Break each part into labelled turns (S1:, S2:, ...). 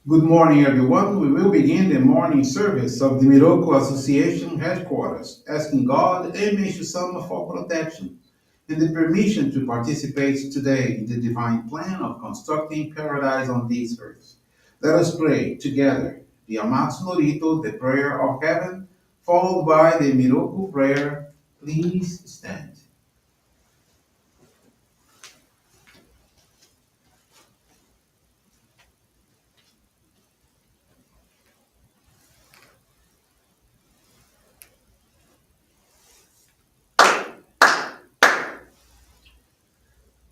S1: Good morning, everyone. We will begin the morning service of the Miroku Association headquarters, asking God and Meishu-sama for protection and the permission to participate today in the divine plan of constructing paradise on this earth. Let us pray together the Amatsu-Norito, the prayer of heaven, followed by the Miroku Prayer. Please stand.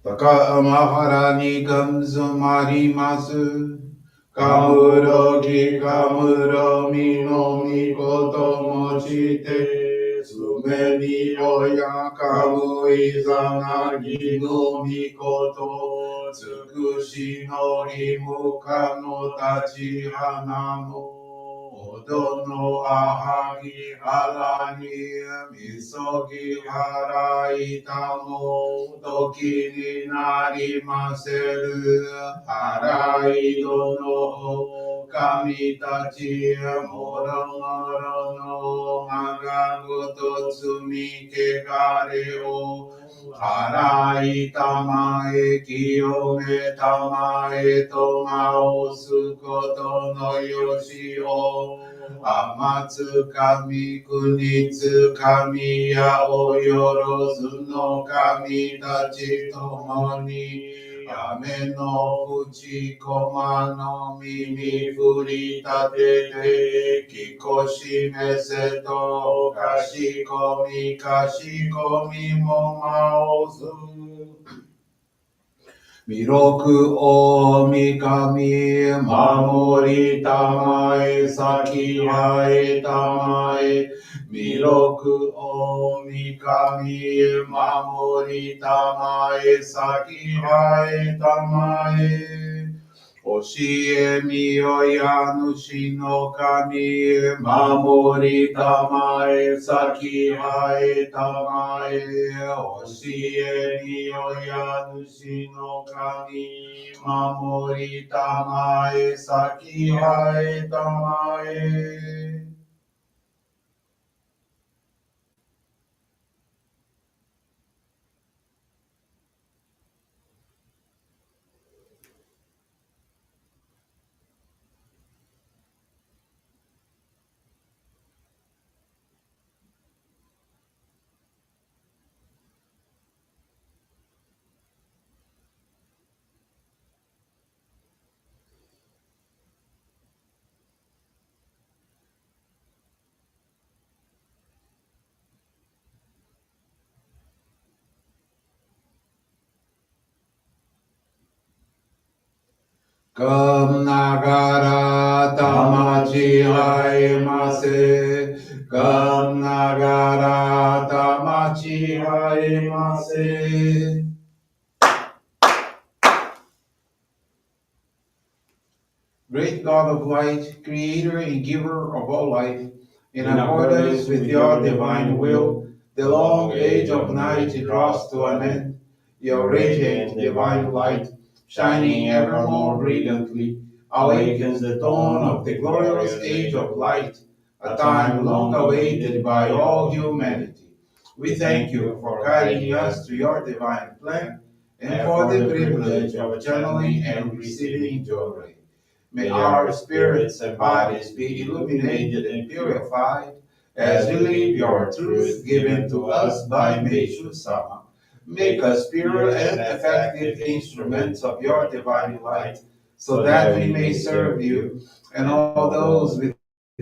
S1: 高天原にがんずまります。かむろきかむろみのみこともして、すめにおやかむいざなぎのみこと、つくしのりむかの立ち花の、どのあはぎはらにみそぎはらいたも時になりませるはらいどの神たちもろもろのまがごと積み汚れを払いたまえ清めたまえと直すことのよしを天つかみ国つかみやおよろずの神たちともに雨の淵駒の耳振り立ててきこしめせとかしこみもまおず弥勒大神守りたまえ先はえたまえ弥勒大神守りたまえ先はえたまえ教えみよや主の神守りたまえ先はえたまえ教えみよや主の神守りたまえ先はえたまえかながらたまちあえませ。かながらたまちあえませ。Great God of light, creator and giver of all life, in accordance with your divine will, the long age of night draws to an end. Your radiant divine light, shining ever more brilliantly, awakens the dawn of the glorious age of light, a time long awaited by all humanity. We thank you for guiding us to your divine plan and for the privilege of channeling and receiving Johrei. May our spirits and bodies be illuminated and purified as we live your truth given to us by Meishu-sama. Make us pure and effective instruments of your divine light, so that we may serve you and all those with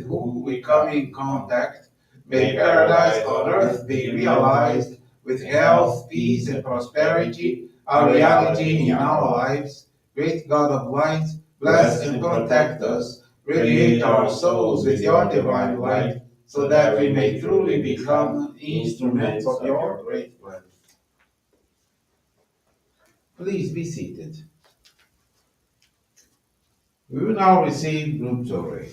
S1: whom we come in contact. May paradise on earth be realized with health, peace, and prosperity, a reality in our lives. Great God of light, bless and protect us. Radiate our souls with your divine light, so that we may truly become instruments of your great plan. Please be seated. We will now receive group Johrei.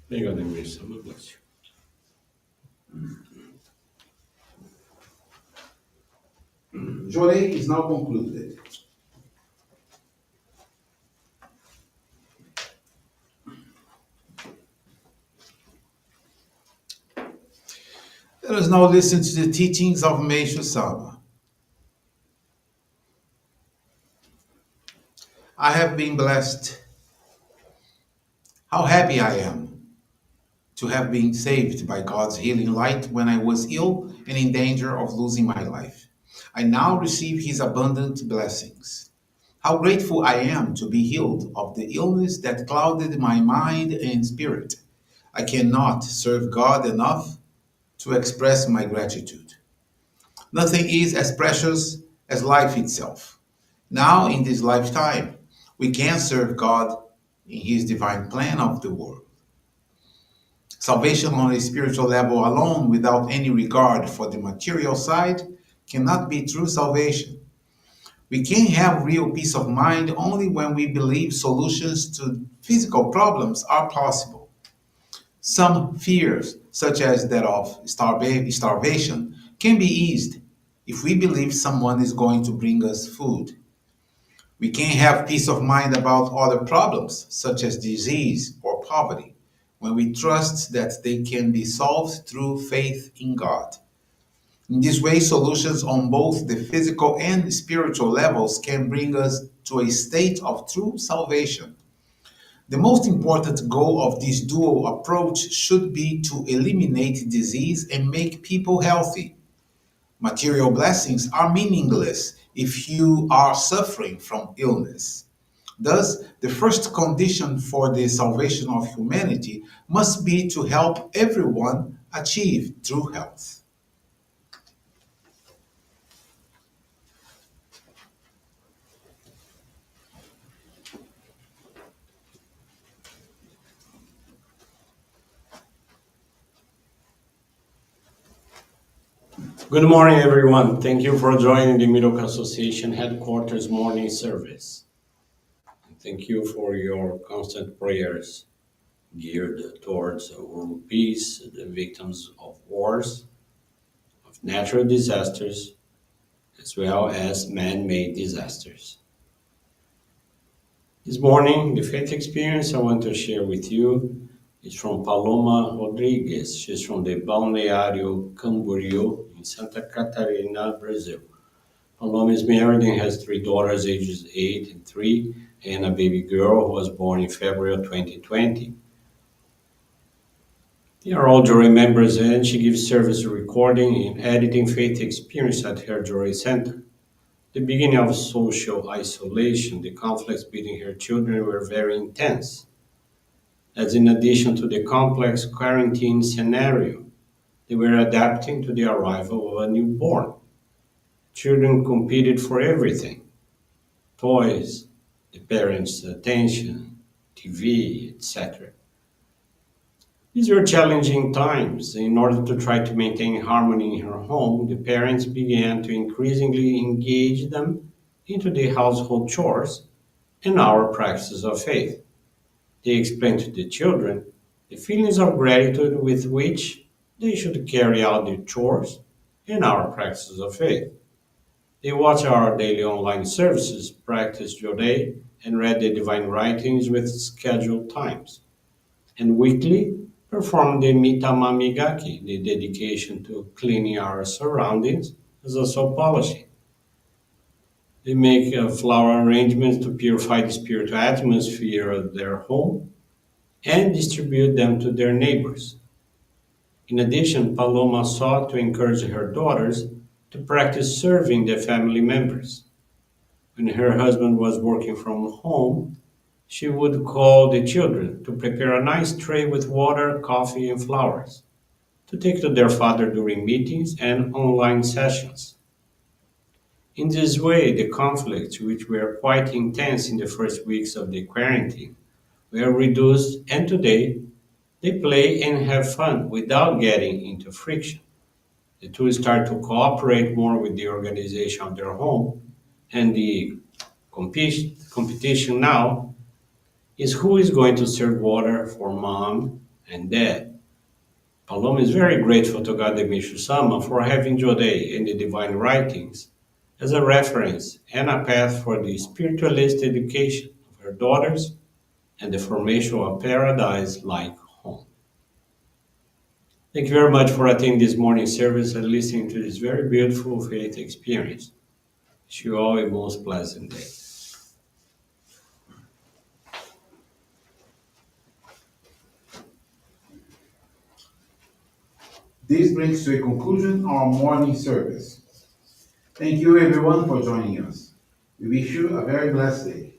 S2: May God and Meishu-sama bless you.
S1: Johrei is now concluded. Let us now listen to the teachings of Meishu-sama. I have been blessed. How happy I am to have been saved by God's healing light when I was ill and in danger of losing my life. I now receive His abundant blessings. How grateful I am to be healed of the illness that clouded my mind and spirit. I cannot serve God enough to express my gratitude. Nothing is as precious as life itself. Now, in this lifetime, we can serve God in His divine plan of the world. Salvation on a spiritual level alone, without any regard for the material side, cannot be true salvation. We can have real peace of mind only when we believe solutions to physical problems are possible. Some fears, such as that of starvation, can be eased if we believe someone is going to bring us food. We can have peace of mind about other problems, such as disease or poverty, when we trust that they can be solved through faith in God. In this way, solutions on both the physical and spiritual levels can bring us to a state of true salvation. The most important goal of this dual approach should be to eliminate disease and make people healthy. Material blessings are meaningless if you are suffering from illness. Thus, the first condition for the salvation of humanity must be to help everyone achieve true health.
S2: Good morning, everyone. Thank you for joining the Miroku Association headquarters morning service. Thank you for your constant prayers geared towards world peace, the victims of wars, of natural disasters, as well as man-made disasters. This morning, the faith experience I want to share with you is from Paloma Rodriguez. She's from the Balneário Camboriú in Santa Catarina, Brazil. Paloma is married and has three daughters, ages 8 and 3, and a baby girl who was born in February of 2020. They are all Johrei members, and she gives service recording and editing faith experience at her Johrei Center. The beginning of social isolation, the conflicts between her children were very intense, as in addition to the complex quarantine scenario, they were adapting to the arrival of a newborn. Children competed for everything: toys, the parents' attention, TV, etc. These were challenging times. In order to try to maintain harmony in her home, the parents began to increasingly engage them into the household chores and our practices of faith. They explained to the children the feelings of gratitude with which they should carry out their chores and our practices of faith. They watched our daily online services, practiced Johrei, and read the divine writings with scheduled times, and weekly performed the Mitamamigaki, the dedication to cleaning our surroundings as a soul polishing. They make flower arrangements to purify the spiritual atmosphere of their home and distribute them to their neighbors. In addition, Paloma sought to encourage her daughters to practice serving their family members. When her husband was working from home, she would call the children to prepare a nice tray with water, coffee, and flowers to take to their father during meetings and online sessions. In this way, the conflicts, which were quite intense in the first weeks of the quarantine, were reduced, and today they play and have fun without getting into friction. The two start to cooperate more with the organization of their home, and the competition now is who is going to serve water for mom and that Paloma is very grateful to God the Meishu-sama for having Johrei and the divine writings as a reference and a path for the spiritualist education of her daughters and the formation of a paradise-like home. Thank you very much for attending this morning service and listening to this very beautiful faith experience. Wish you all a most pleasant day.
S1: This brings to a conclusion our morning service. Thank you everyone for joining us. We wish you a very blessed day.